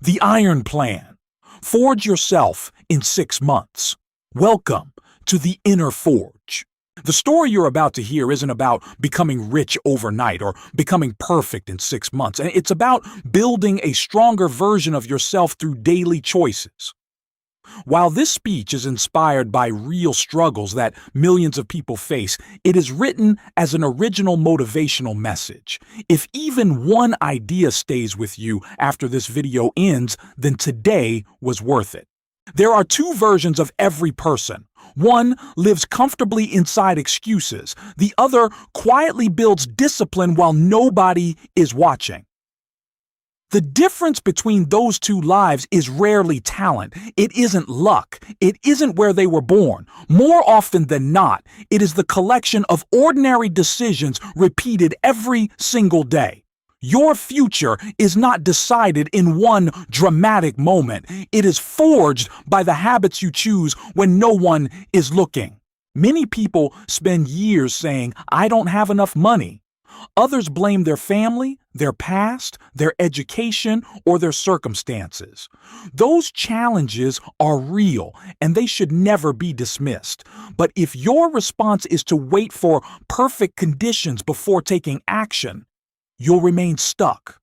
The Iron Plan. Forge yourself in 6 months. Welcome to the Inner Forge. The story you're about to hear isn't about becoming rich overnight or becoming perfect in 6 months. It's about building a stronger version of yourself through daily choices. While this speech is inspired by real struggles that millions of people face, it is written as an original motivational message. If even one idea stays with you after this video ends, then today was worth it. There are two versions of every person. One lives comfortably inside excuses. The other quietly builds discipline while nobody is watching. The difference between those two lives is rarely talent. It isn't luck. It isn't where they were born. More often than not, it is the collection of ordinary decisions repeated every single day. Your future is not decided in one dramatic moment. It is forged by the habits you choose when no one is looking. Many people spend years saying, "I don't have enough money." Others blame their family, their past, their education, or their circumstances. Those challenges are real, and they should never be dismissed. But if your response is to wait for perfect conditions before taking action, you'll remain stuck.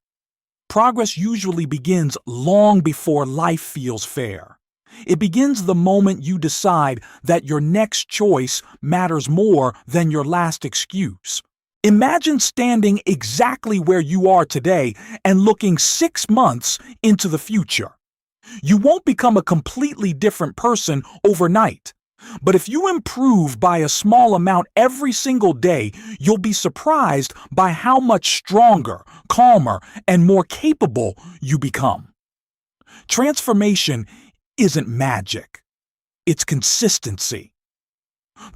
Progress usually begins long before life feels fair. It begins the moment you decide that your next choice matters more than your last excuse. Imagine standing exactly where you are today and looking 6 months into the future. You won't become a completely different person overnight. But if you improve by a small amount every single day, you'll be surprised by how much stronger, calmer, and more capable you become. Transformation isn't magic. It's consistency.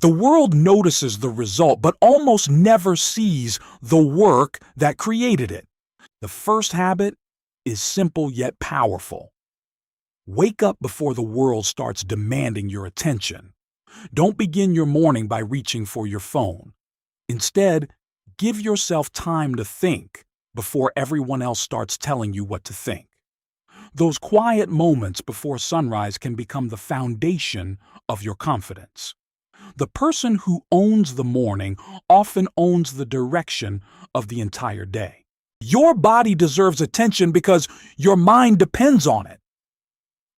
The world notices the result, but almost never sees the work that created it. The first habit is simple yet powerful. Wake up before the world starts demanding your attention. Don't begin your morning by reaching for your phone. Instead, give yourself time to think before everyone else starts telling you what to think. Those quiet moments before sunrise can become the foundation of your confidence. The person who owns the morning often owns the direction of the entire day. Your body deserves attention because your mind depends on it.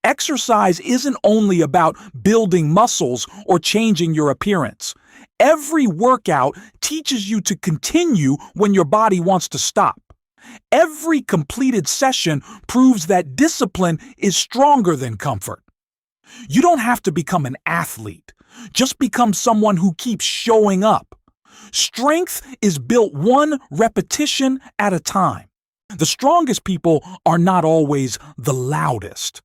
Exercise isn't only about building muscles or changing your appearance. Every workout teaches you to continue when your body wants to stop. Every completed session proves that discipline is stronger than comfort. You don't have to become an athlete. Just become someone who keeps showing up. Strength is built one repetition at a time. The strongest people are not always the loudest.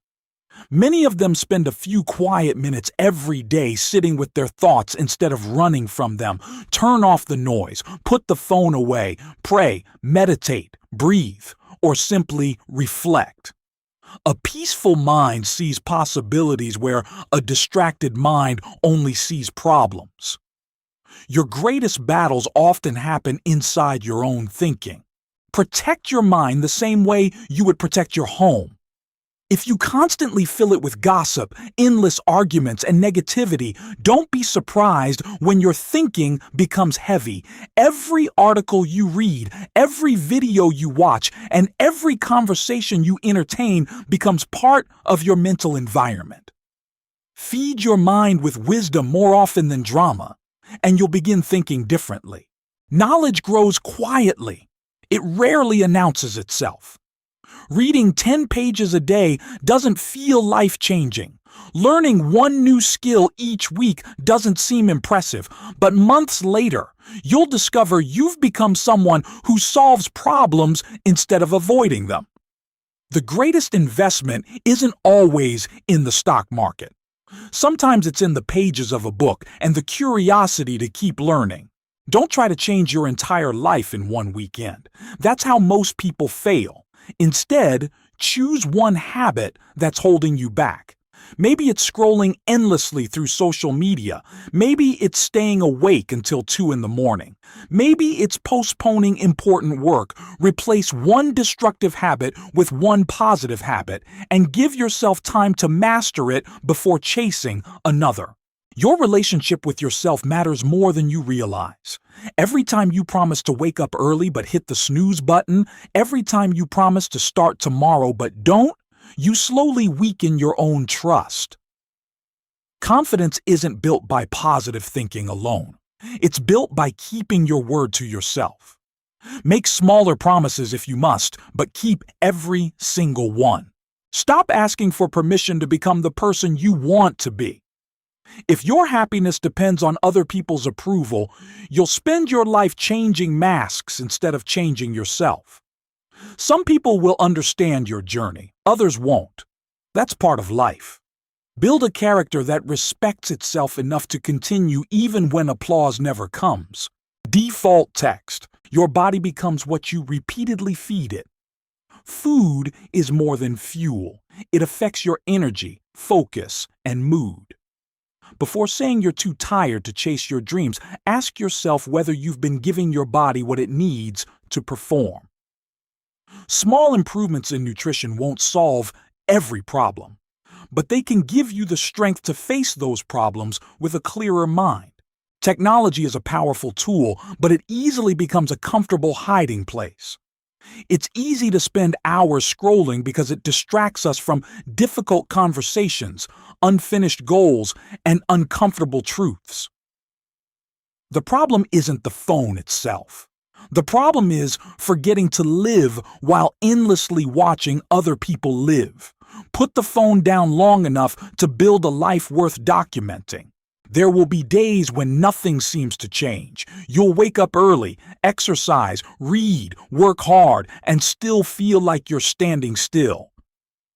Many of them spend a few quiet minutes every day sitting with their thoughts instead of running from them. Turn off the noise, put the phone away, pray, meditate, breathe, or simply reflect. A peaceful mind sees possibilities where a distracted mind only sees problems. Your greatest battles often happen inside your own thinking. Protect your mind the same way you would protect your home. If you constantly fill it with gossip, endless arguments, and negativity, don't be surprised when your thinking becomes heavy. Every article you read, every video you watch, and every conversation you entertain becomes part of your mental environment. Feed your mind with wisdom more often than drama, and you'll begin thinking differently. Knowledge grows quietly. It rarely announces itself. Reading 10 pages a day doesn't feel life-changing. Learning one new skill each week doesn't seem impressive, but months later, you'll discover you've become someone who solves problems instead of avoiding them. The greatest investment isn't always in the stock market. Sometimes it's in the pages of a book and the curiosity to keep learning. Don't try to change your entire life in one weekend. That's how most people fail. Instead, choose one habit that's holding you back. Maybe it's scrolling endlessly through social media. Maybe it's staying awake until 2 in the morning. Maybe it's postponing important work. Replace one destructive habit with one positive habit and give yourself time to master it before chasing another. Your relationship with yourself matters more than you realize. Every time you promise to wake up early but hit the snooze button, every time you promise to start tomorrow but don't, you slowly weaken your own trust. Confidence isn't built by positive thinking alone. It's built by keeping your word to yourself. Make smaller promises if you must, but keep every single one. Stop asking for permission to become the person you want to be. If your happiness depends on other people's approval, you'll spend your life changing masks instead of changing yourself. Some people will understand your journey, others won't. That's part of life. Build a character that respects itself enough to continue even when applause never comes. Default text: your body becomes what you repeatedly feed it. Food is more than fuel. It affects your energy, focus, and mood. Before saying you're too tired to chase your dreams, ask yourself whether you've been giving your body what it needs to perform. Small improvements in nutrition won't solve every problem, but they can give you the strength to face those problems with a clearer mind. Technology is a powerful tool, but it easily becomes a comfortable hiding place. It's easy to spend hours scrolling because it distracts us from difficult conversations, unfinished goals, and uncomfortable truths. The problem isn't the phone itself. The problem is forgetting to live while endlessly watching other people live. Put the phone down long enough to build a life worth documenting. There will be days when nothing seems to change. You'll wake up early, exercise, read, work hard, and still feel like you're standing still.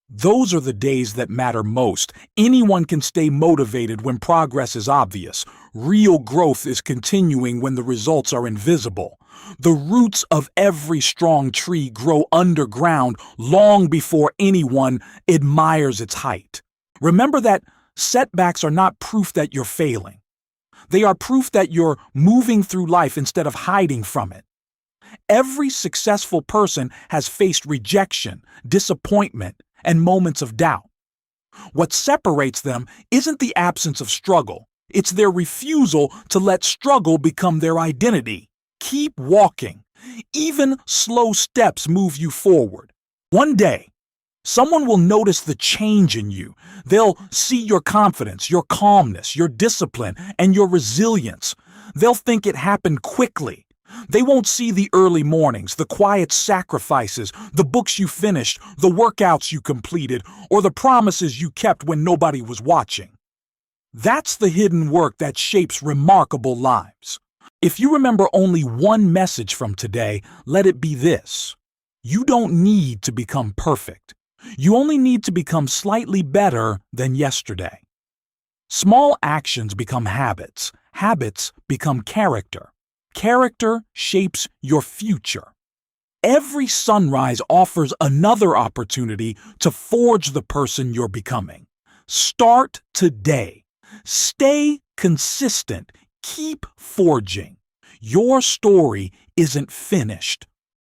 Those are the days that matter most. Anyone can stay motivated when progress is obvious. Real growth is continuing when the results are invisible. The roots of every strong tree grow underground long before anyone admires its height. Remember that setbacks are not proof that you're failing. They are proof that you're moving through life instead of hiding from it. Every successful person has faced rejection, disappointment, and moments of doubt. What separates them isn't the absence of struggle. It's their refusal to let struggle become their identity. Keep walking. Even slow steps move you forward. One day, someone will notice the change in you. They'll see your confidence, your calmness, your discipline, and your resilience. They'll think it happened quickly. They won't see the early mornings, the quiet sacrifices, the books you finished, the workouts you completed, or the promises you kept when nobody was watching. That's the hidden work that shapes remarkable lives. If you remember only one message from today, let it be this: you don't need to become perfect. You only need to become slightly better than yesterday. Small actions become habits. Habits become character. Character shapes your future. Every sunrise offers another opportunity to forge the person you're becoming. Start today. Stay consistent. Keep forging. Your story isn't finished.